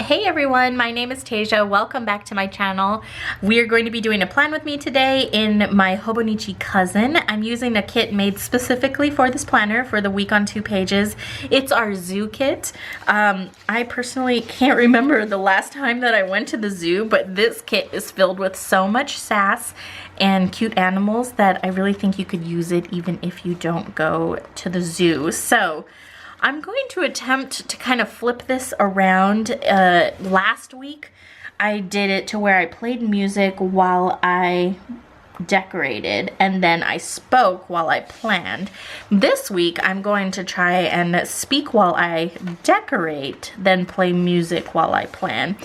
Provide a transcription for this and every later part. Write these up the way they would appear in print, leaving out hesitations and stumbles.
Hey everyone, my name is Tasia. Welcome back to my channel. We are going to be doing a plan with me today in my Hobonichi cousin. I'm using a kit made specifically for this planner for the week on 2 pages. It's our zoo kit. I personally can't remember the last time that I went to the zoo, but this kit is filled with so much sass and cute animals that I really think you could use it even if you don't go to the zoo. So I'm going to attempt to kind of flip this around. Last week I did it to where I played music while I decorated and then I spoke while I planned. This week I'm going to try and speak while I decorate, then play music while I plan.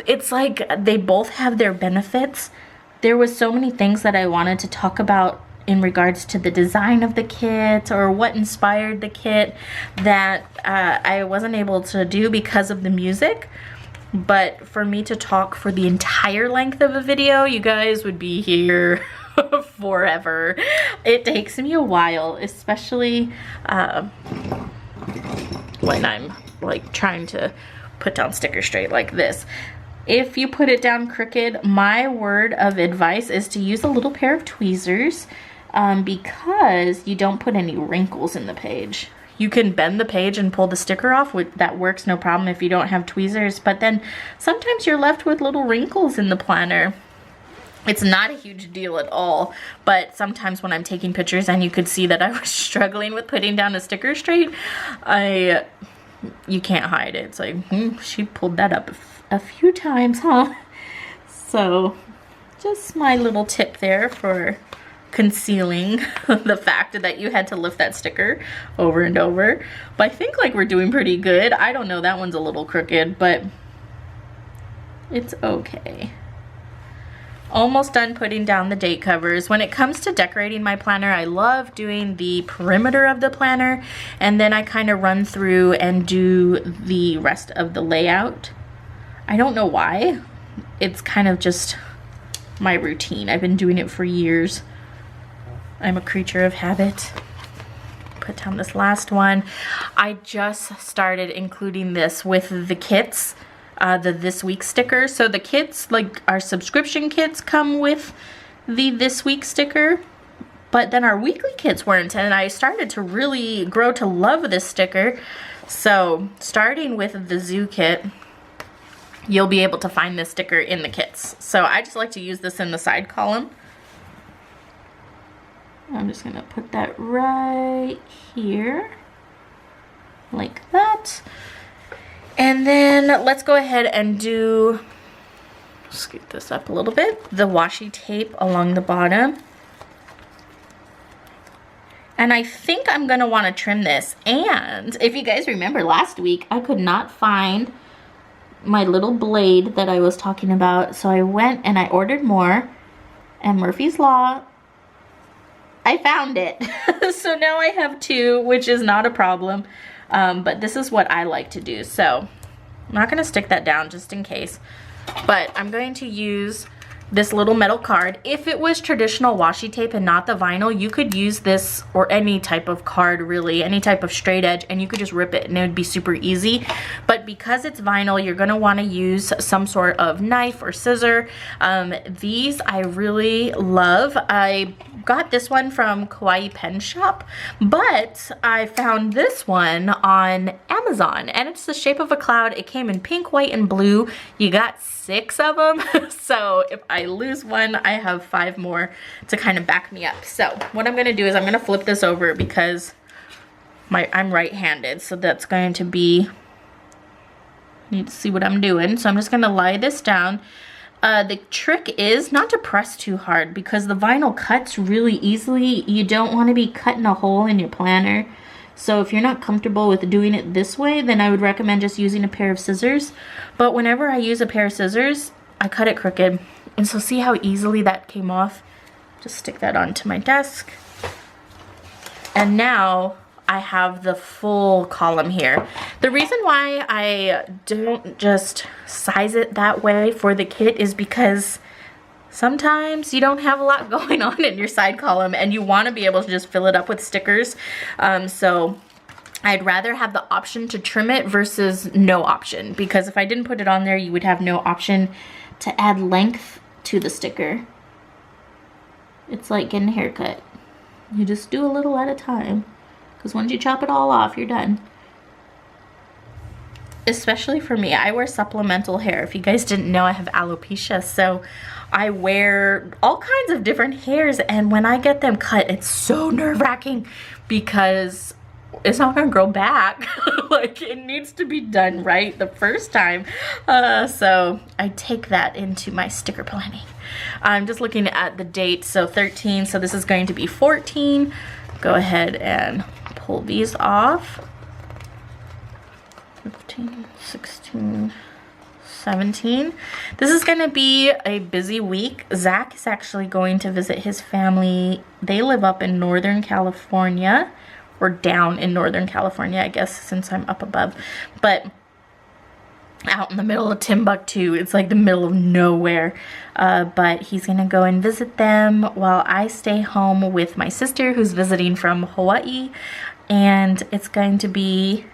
It's like they both have their benefits. There was so many things that I wanted to talk about in regards to the design of the kit or what inspired the kit that I wasn't able to do because of the music. But for me to talk for the entire length of a video, you guys would be here forever. It takes me a while, especially when I'm like trying to put down stickers straight like this. If you put it down crooked, my word of advice is to use a little pair of tweezers. Because you don't put any wrinkles in the page. You can bend the page and pull the sticker off. That works no problem if you don't have tweezers, but then sometimes you're left with little wrinkles in the planner. It's not a huge deal at all, but sometimes when I'm taking pictures and you could see that I was struggling with putting down a sticker straight, you can't hide it. It's like, she pulled that up a few times, huh? So just my little tip there for concealing the fact that you had to lift that sticker over and over. But I think like we're doing pretty good. I don't know, that one's a little crooked, but it's okay. Almost done putting down the date covers. When it comes to decorating my planner, I love doing the perimeter of the planner, and then I kind of run through and do the rest of the layout. I don't know why. It's kind of just my routine. I've been doing it for years. I'm a creature of habit. Put down this last one. I just started including this with the kits, the This Week sticker. So the kits, like our subscription kits, come with the This Week sticker, but then our weekly kits weren't, and I started to really grow to love this sticker. So starting with the zoo kit, you'll be able to find this sticker in the kits. So I just like to use this in the side column. I'm just gonna put that right here, like that. And then let's go ahead and do, scoot this up a little bit, the washi tape along the bottom. And I think I'm gonna wanna trim this. And if you guys remember last week, I could not find my little blade that I was talking about. So I went and I ordered more, and Murphy's Law, I found it. So now I have 2, which is not a problem. But this is what I like to do. So I'm not going to stick that down just in case. But I'm going to use this little metal card. If it was traditional washi tape and not the vinyl, you could use this or any type of card, really, any type of straight edge, and you could just rip it and it would be super easy. But because it's vinyl, you're going to want to use some sort of knife or scissor. These I really love. I got this one from Kawaii Pen Shop, but I found this one on Amazon, and it's the shape of a cloud. It came in pink, white, and blue. You got 6 of them. So if I lose one, I have 5 more to kind of back me up. So what I'm gonna do is I'm gonna flip this over because I'm right-handed, so that's going to be, need to see what I'm doing. So I'm just gonna lie this down. The trick is not to press too hard because the vinyl cuts really easily. You don't want to be cutting a hole in your planner. So if you're not comfortable with doing it this way, then I would recommend just using a pair of scissors. But whenever I use a pair of scissors, I cut it crooked. And so see how easily that came off? Just stick that onto my desk. And now I have the full column here. The reason why I don't just size it that way for the kit is because sometimes you don't have a lot going on in your side column and you want to be able to just fill it up with stickers. So I'd rather have the option to trim it versus no option, because if I didn't put it on there, you would have no option to add length to the sticker. It's like getting a haircut. You just do a little at a time, because once you chop it all off, you're done. Especially for me, I wear supplemental hair. If you guys didn't know, I have alopecia, so I wear all kinds of different hairs, and when I get them cut, it's so nerve-wracking because it's not gonna grow back. Like, it needs to be done right the first time. So I take that into my sticker planning. I'm just looking at the date, so 13, so this is going to be 14. Go ahead and pull these off. 15, 16, 17. This is gonna be a busy week. Zach is actually going to visit his family. They live up in Northern California, or down in Northern California, I guess, since I'm up above. But out in the middle of Timbuktu, it's like the middle of nowhere. But he's gonna go and visit them while I stay home with my sister who's visiting from Hawaii. And it's going to be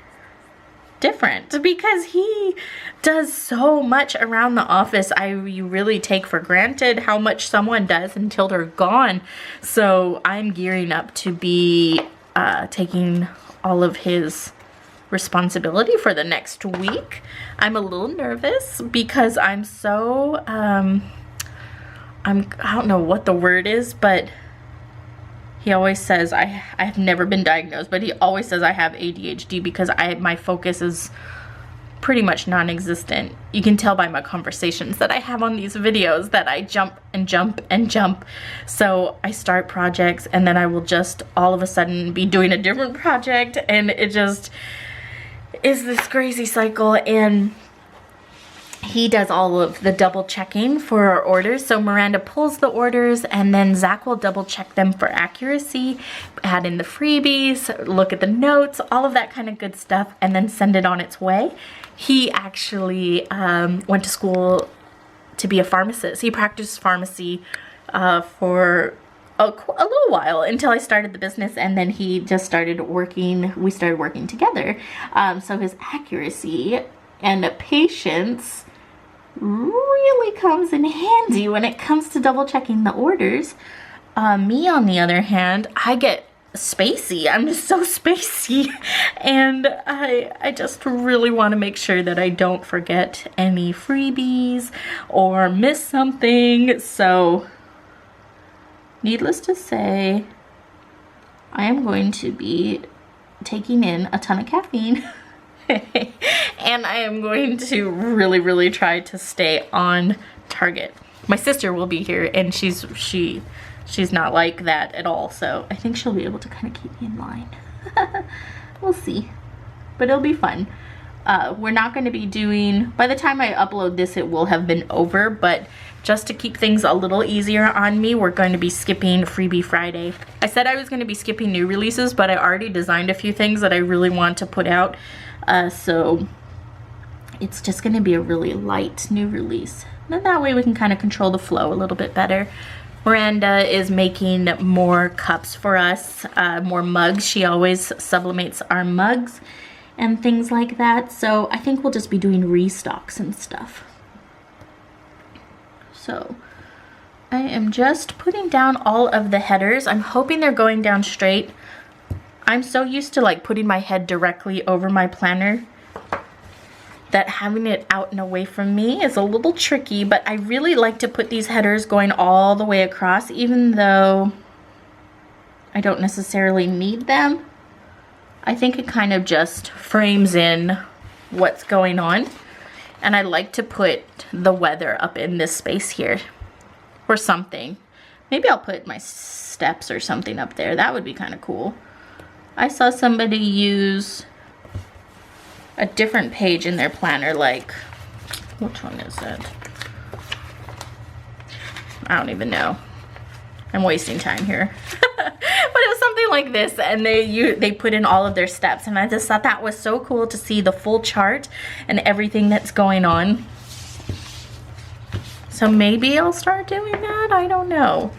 different because he does so much around the office. You really take for granted how much someone does until they're gone. So I'm gearing up to be taking all of his responsibility for the next week. I'm a little nervous because I'm so I don't know what the word is, but he always says I've never been diagnosed, but he always says I have ADHD because my focus is pretty much non-existent. You can tell by my conversations that I have on these videos that I jump and jump and jump. So I start projects and then I will just all of a sudden be doing a different project, and it just is this crazy cycle. And he does all of the double checking for our orders. So Miranda pulls the orders and then Zach will double check them for accuracy, add in the freebies, look at the notes, all of that kind of good stuff, and then send it on its way. He actually went to school to be a pharmacist. He practiced pharmacy for a little while until I started the business, and then he just started working. We started working together. So his accuracy and patience really comes in handy when it comes to double checking the orders. Me, on the other hand, I get spacey. I'm just so spacey, and I just really want to make sure that I don't forget any freebies or miss something. So needless to say, I am going to be taking in a ton of caffeine. And I am going to really try to stay on target. My sister will be here, and she's not like that at all, so I think she'll be able to kind of keep me in line. We'll see, but it'll be fun. We're not going to be doing, by the time I upload this it will have been over, but just to keep things a little easier on me, we're going to be skipping Freebie Friday. I said I was going to be skipping new releases, but I already designed a few things that I really want to put out. So it's just going to be a really light new release. And that way we can kind of control the flow a little bit better. Miranda is making more cups for us, more mugs. She always sublimates our mugs and things like that. So I think we'll just be doing restocks and stuff. So I am just putting down all of the headers. I'm hoping they're going down straight. I'm so used to like putting my head directly over my planner that having it out and away from me is a little tricky, but I really like to put these headers going all the way across, even though I don't necessarily need them. I think it kind of just frames in what's going on. And I like to put the weather up in this space here or something. Maybe I'll put my steps or something up there. That would be kind of cool. I saw somebody use a different page in their planner, like, which one is it? I don't even know. I'm wasting time here. But it was something like this, and they put in all of their steps, and I just thought that was so cool to see the full chart and everything that's going on. So maybe I'll start doing that, I don't know.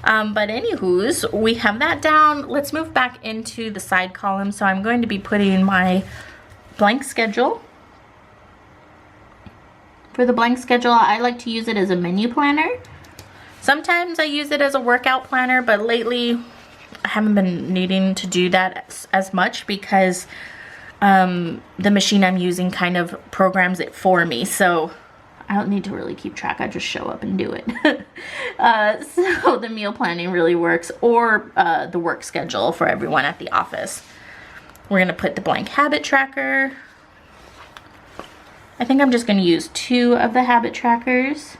But anywho's, we have that down. Let's move back into the side column. So I'm going to be putting my blank schedule. For the blank schedule, I like to use it as a menu planner. Sometimes I use it as a workout planner, but lately I haven't been needing to do that as much because the machine I'm using kind of programs it for me. So I don't need to really keep track. I just show up and do it. So the meal planning really works, or the work schedule for everyone at the office. We're going to put the blank habit tracker. I think I'm just going to use 2 of the habit trackers.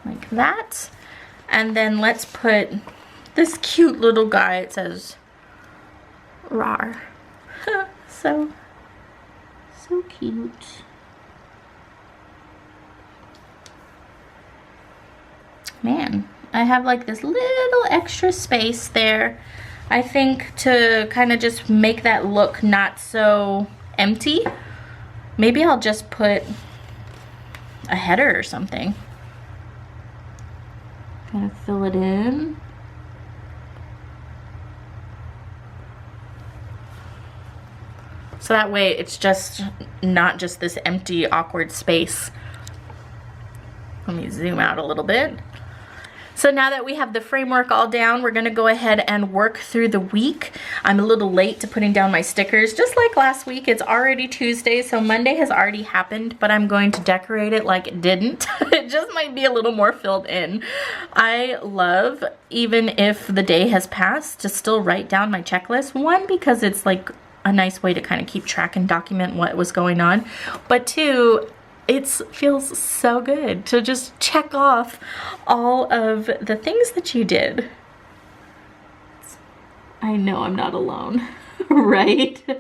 Like that. And then let's put this cute little guy. It says RAR. So cute. Man, I have like this little extra space there. I think to kind of just make that look not so empty, maybe I'll just put a header or something. Kind of fill it in. So that way it's just not just this empty, awkward space. Let me zoom out a little bit. So now that we have the framework all down, we're gonna go ahead and work through the week. I'm a little late to putting down my stickers. Just like last week, it's already Tuesday, so Monday has already happened, but I'm going to decorate it like it didn't. It just might be a little more filled in. I love, even if the day has passed, to still write down my checklist. One, because it's like a nice way to kind of keep track and document what was going on. But 2, it feels so good to just check off all of the things that you did. I know I'm not alone, right? You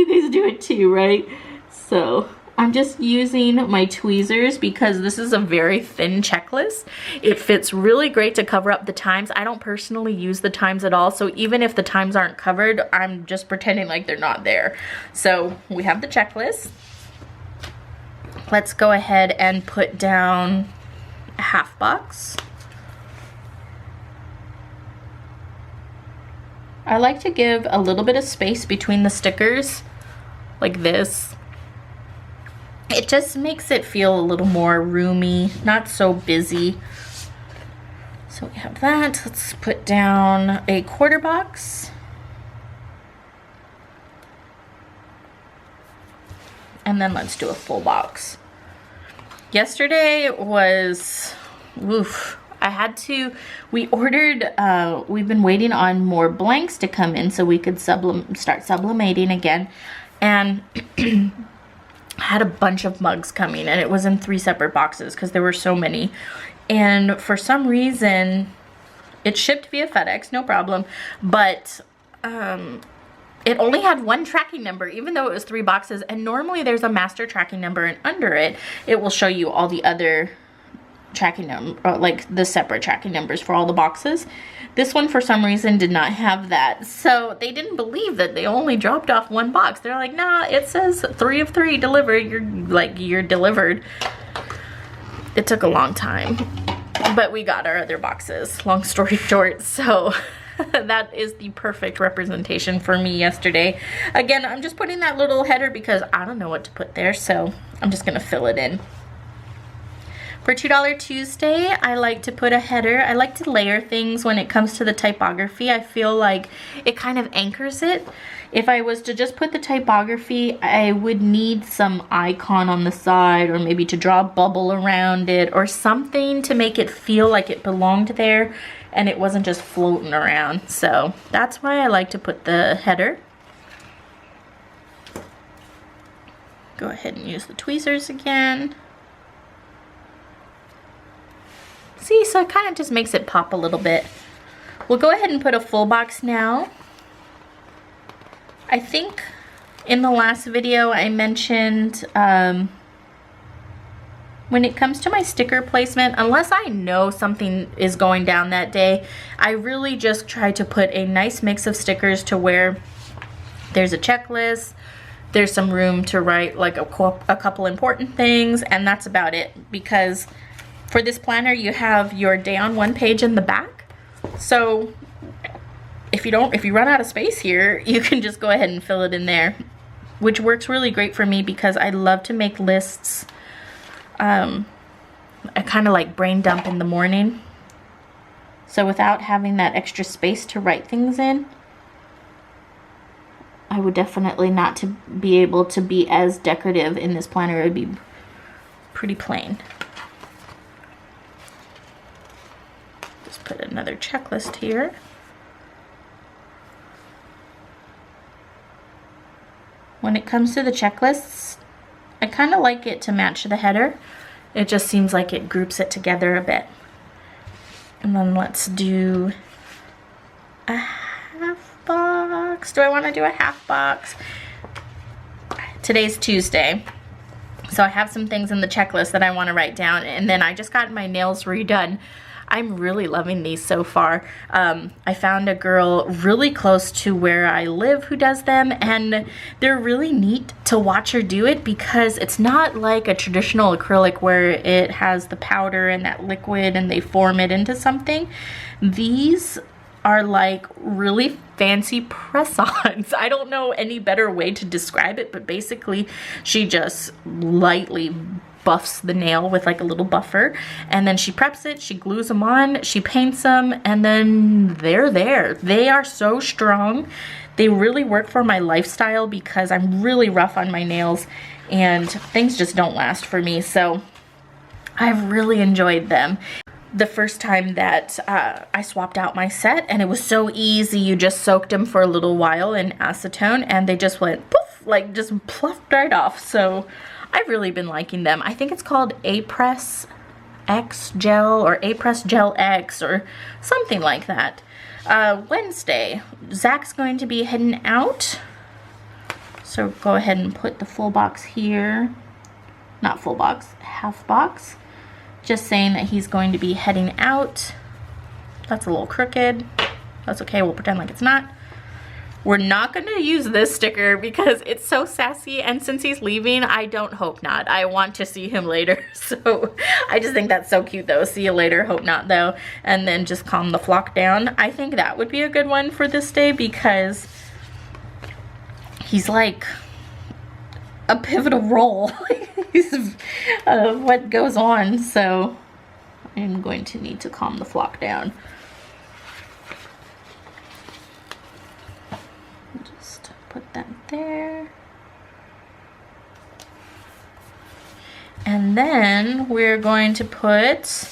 guys do it too, right? So I'm just using my tweezers because this is a very thin checklist. It fits really great to cover up the times. I don't personally use the times at all, so even if the times aren't covered, I'm just pretending like they're not there. So we have the checklist. Let's go ahead and put down a half box. I like to give a little bit of space between the stickers, like this. It just makes it feel a little more roomy, not so busy. So we have that. Let's put down a quarter box. And then let's do a full box. Yesterday was, oof. We ordered, we've been waiting on more blanks to come in so we could start sublimating again. And I had a bunch of mugs coming, and it was in 3 separate boxes because there were so many. And for some reason, it shipped via FedEx, no problem. But it only had 1 tracking number, even though it was 3 boxes. And normally there's a master tracking number, and under it, it will show you all the other tracking number, like the separate tracking numbers for all the boxes. This one for some reason did not have that, so they didn't believe that they only dropped off 1 box. They're like, nah, it says 3 of 3 delivered. You're delivered. It took a long time, but we got our other boxes, long story short. So that is the perfect representation for me yesterday. Again, I'm just putting that little header because I don't know what to put there, so I'm just gonna fill it in. For $2 Tuesday, I like to put a header. I like to layer things when it comes to the typography. I feel like it kind of anchors it. If I was to just put the typography, I would need some icon on the side, or maybe to draw a bubble around it, or something to make it feel like it belonged there and it wasn't just floating around. So that's why I like to put the header. Go ahead and use the tweezers again. See, so it kind of just makes it pop a little bit. We'll go ahead and put a full box now. I think in the last video I mentioned when it comes to my sticker placement, unless I know something is going down that day, I really just try to put a nice mix of stickers to where there's a checklist, there's some room to write like a couple important things, and that's about it. Because For this planner, you have your day on one page in the back. So if you run out of space here, you can just go ahead and fill it in there, which works really great for me because I love to make lists. I kind of like brain dump in the morning. So without having that extra space to write things in, I would definitely not to be able to be as decorative in this planner. It would be pretty plain. Just put another checklist here. When it comes to the checklists, I kind of like it to match the header. It just seems like it groups it together a bit. And then let's do a half box. Do I want to do a half box? Today's Tuesday, so I have some things in the checklist that I want to write down, and then I just got my nails redone. I'm really loving these so far. I found a girl really close to where I live who does them, and they're really neat to watch her do it because it's not like a traditional acrylic where it has the powder and that liquid and they form it into something. These are like really fancy press-ons. I don't know any better way to describe it, but basically she just lightly buffs the nail with like a little buffer, and then she preps it, she glues them on, she paints them, and then they're there. They are so strong. They really work for my lifestyle because I'm really rough on my nails and things just don't last for me, so I've really enjoyed them. The first time that I swapped out my set, and it was so easy. You just soaked them for a little while in acetone and they just went poof, like just plucked right off. So I've really been liking them. I think it's called A-Press X Gel or A-Press Gel X or something like that. Wednesday, Zach's going to be heading out. So go ahead and put the full box here. Not full box, half box. Just saying that he's going to be heading out. That's a little crooked. That's okay, we'll pretend like it's not. We're not going to use this sticker because it's so sassy, and since he's leaving, I don't hope not. I want to see him later, so I just think that's so cute though. See you later, hope not though. And then just calm the flock down. I think that would be a good one for this day because he's like a pivotal role. He's what goes on, so I'm going to need to calm the flock down. Just put that there. And then we're going to put,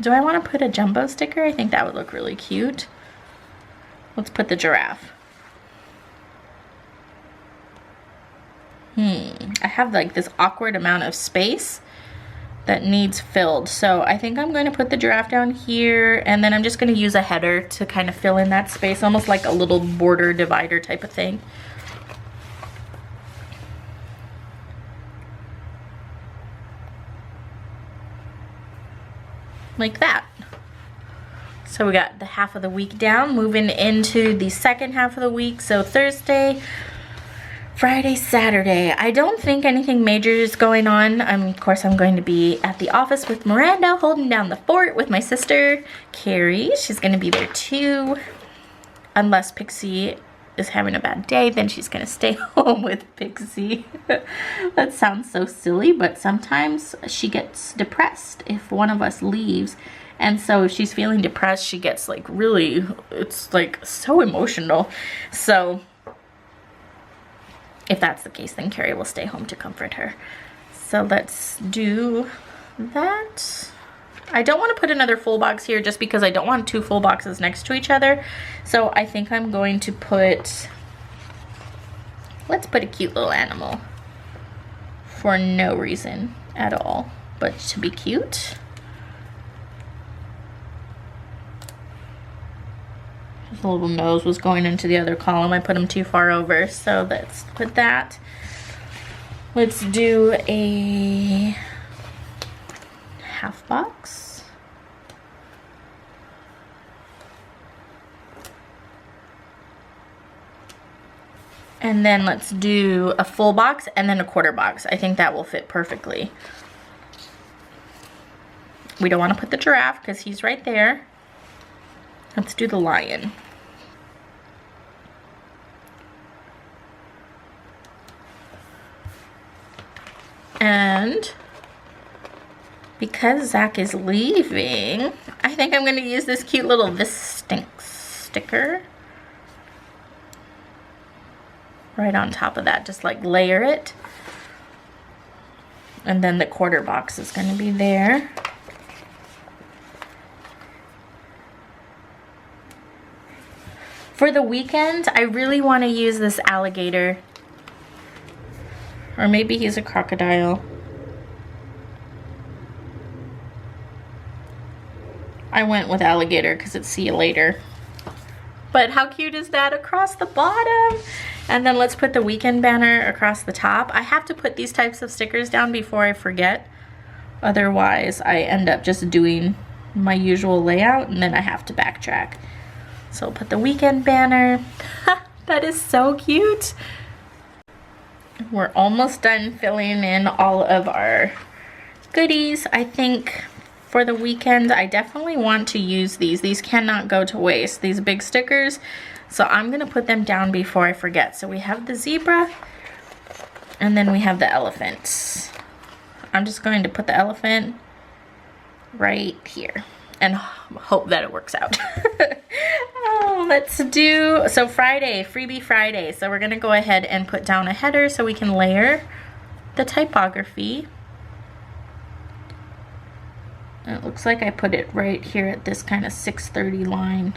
do I want to put a jumbo sticker? I think that would look really cute. Let's put the giraffe. I have like this awkward amount of space that needs filled. So I think I'm going to put the giraffe down here, and then I'm just going to use a header to kind of fill in that space, almost like a little border divider type of thing. Like that. So we got the half of the week down, moving into the second half of the week. So Thursday, Friday, Saturday. I don't think anything major is going on. Of course, I'm going to be at the office with Miranda, holding down the fort with my sister, Carrie. She's going to be there too. Unless Pixie is having a bad day, then she's going to stay home with Pixie. That sounds so silly, but sometimes she gets depressed if one of us leaves. And so if she's feeling depressed, she gets like really, it's like so emotional. So if that's the case, then Carrie will stay home to comfort her. So let's do that. I don't want to put another full box here just because I don't want two full boxes next to each other. So I think I'm going to put, let's put a cute little animal for no reason at all, but to be cute. His little nose was going into the other column. I put him too far over, so let's put that. Let's do a half box. And then let's do a full box and then a quarter box. I think that will fit perfectly. We don't want to put the giraffe because he's right there. Let's do the lion. And because Zach is leaving, I think I'm going to use this cute little "This Stinks" sticker right on top of that. Just like layer it. And then the quarter box is going to be there. For the weekend, I really want to use this alligator. Or maybe he's a crocodile. I went with alligator because it's "see you later." But how cute is that across the bottom? And then let's put the weekend banner across the top. I have to put these types of stickers down before I forget. Otherwise, I end up just doing my usual layout and then I have to backtrack. So I'll put the weekend banner. That is so cute. We're almost done filling in all of our goodies. I think for the weekend, I definitely want to use these. These cannot go to waste, these big stickers. So I'm gonna put them down before I forget. So we have the zebra, and then we have the elephant. I'm just going to put the elephant right here and hope that it works out. Oh, let's do, so Friday, Freebie Friday. So we're gonna go ahead and put down a header so we can layer the typography. And it looks like I put it right here at this kind of 630 line.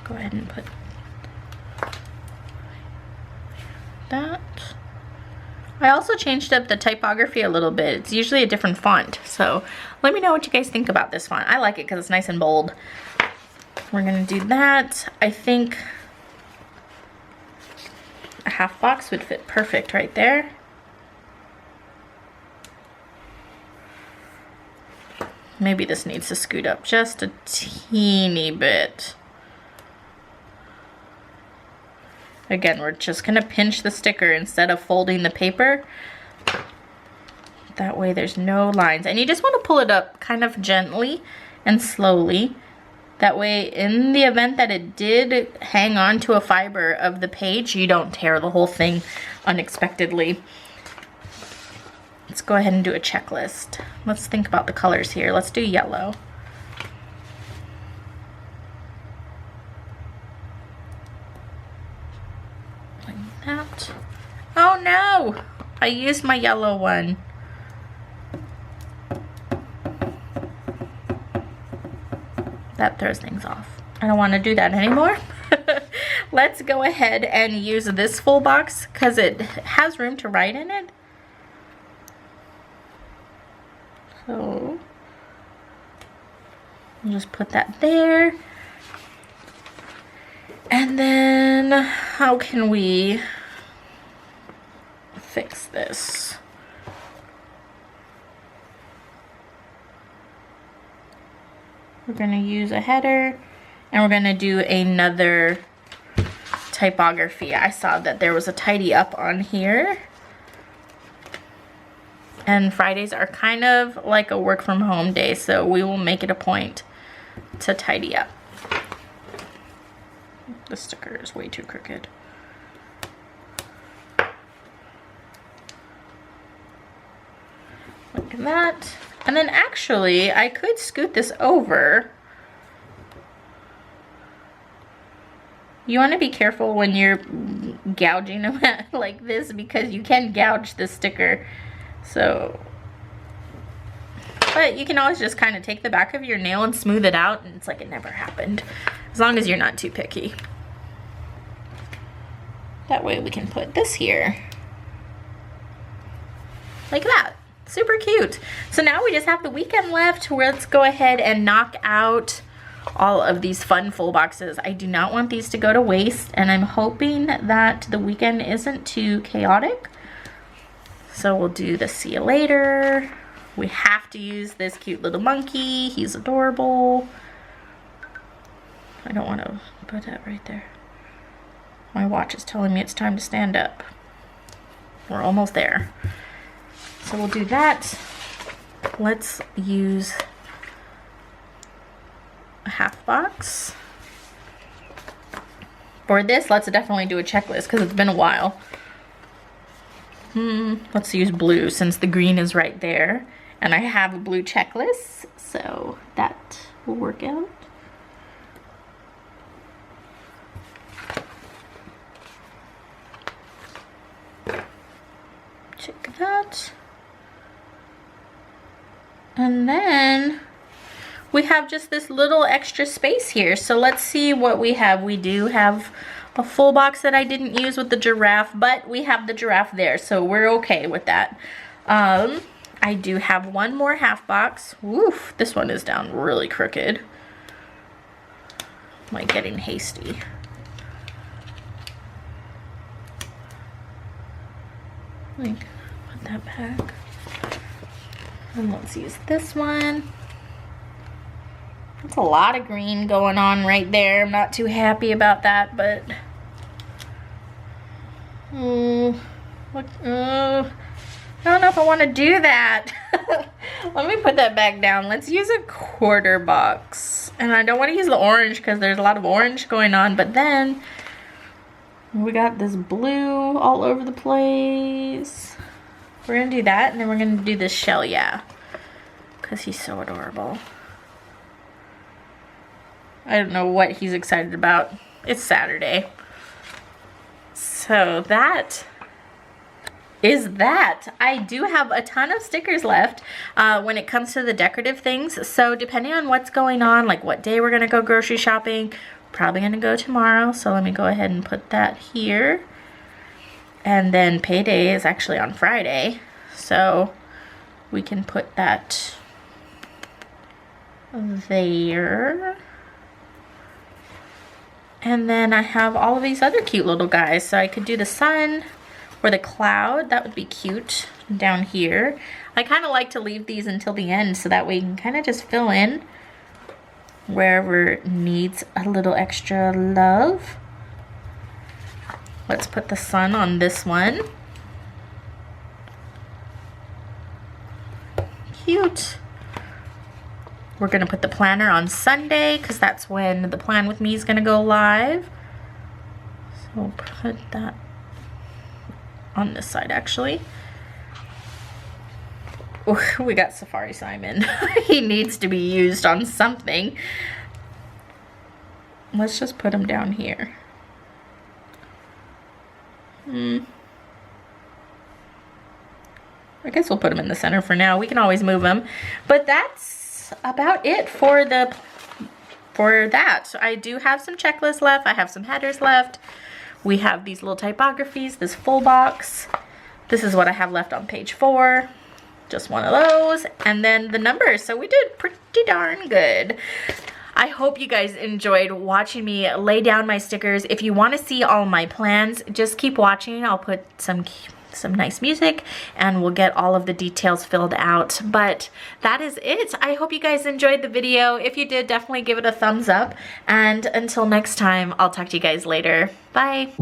Go ahead and put that. I also changed up the typography a little bit. It's usually a different font. So let me know what you guys think about this font. I like it because it's nice and bold. We're gonna do that. I think a half box would fit perfect right there. Maybe this needs to scoot up just a teeny bit. Again, we're just gonna pinch the sticker instead of folding the paper. That way there's no lines. And you just wanna pull it up kind of gently and slowly. That way, in the event that it did hang on to a fiber of the page, you don't tear the whole thing unexpectedly. Let's go ahead and do a checklist. Let's think about the colors here. Let's do yellow. Like that. Oh no! I used my yellow one. That throws things off. I don't want to do that anymore. Let's go ahead and use this full box because it has room to write in it. So I'll just put that there. And then how can we fix this? We're gonna use a header and we're gonna do another typography. I saw that there was a tidy up on here. And Fridays are kind of like a work from home day, so we will make it a point to tidy up. The sticker is way too crooked. Like that. And then actually, I could scoot this over. You want to be careful when you're gouging them like this because you can gouge the sticker. So, but you can always just kind of take the back of your nail and smooth it out and it's like it never happened. As long as you're not too picky. That way we can put this here. Like that. Super cute. So now we just have the weekend left. Let's go ahead and knock out all of these fun full boxes. I do not want these to go to waste, and I'm hoping that the weekend isn't too chaotic. So we'll do the see you later. We have to use this cute little monkey. He's adorable. I don't want to put that right there. My watch is telling me it's time to stand up. We're almost there. So we'll do that. Let's use a half box. For this, let's definitely do a checklist because it's been a while. Let's use blue since the green is right there. And I have a blue checklist, so that will work out. Check that. And then we have just this little extra space here. So let's see what we have. We do have a full box that I didn't use with the giraffe, but we have the giraffe there, so we're okay with that. I do have one more half box. Woof, this one is down really crooked. I'm like getting hasty. Like, put that back. And let's use this one. That's a lot of green going on right there. I'm not too happy about that, but I don't know if I want to do that. Let me put that back down. Let's use a quarter box. And I don't want to use the orange because there's a lot of orange going on, but then we got this blue all over the place. We're gonna do that, and then we're gonna do this shell, yeah, because he's so adorable. I don't know what he's excited about. It's Saturday. So that is that. I do have a ton of stickers left when it comes to the decorative things. So depending on what's going on, like what day we're gonna go grocery shopping, probably gonna go tomorrow. So let me go ahead and put that here. And then payday is actually on Friday. So we can put that there. And then I have all of these other cute little guys. So I could do the sun or the cloud. That would be cute down here. I kind of like to leave these until the end so that way you can kind of just fill in wherever it needs a little extra love. Let's put the sun on this one. Cute. We're gonna put the planner on Sunday because that's when the Plan With Me is gonna go live. So we'll put that on this side actually. Ooh, we got Safari Simon. He needs to be used on something. Let's just put him down here. I guess we'll put him in the center for now. We can always move him. But that's about it for that. So I do have some checklists left. I have some headers left. We have these little typographies, this full box. This is what I have left on page 4. Just one of those. And then the numbers. So we did pretty darn good. I hope you guys enjoyed watching me lay down my stickers. If you want to see all my plans, just keep watching. I'll put some nice music and we'll get all of the details filled out. But that is it. I hope you guys enjoyed the video. If you did, definitely give it a thumbs up. And until next time, I'll talk to you guys later. Bye.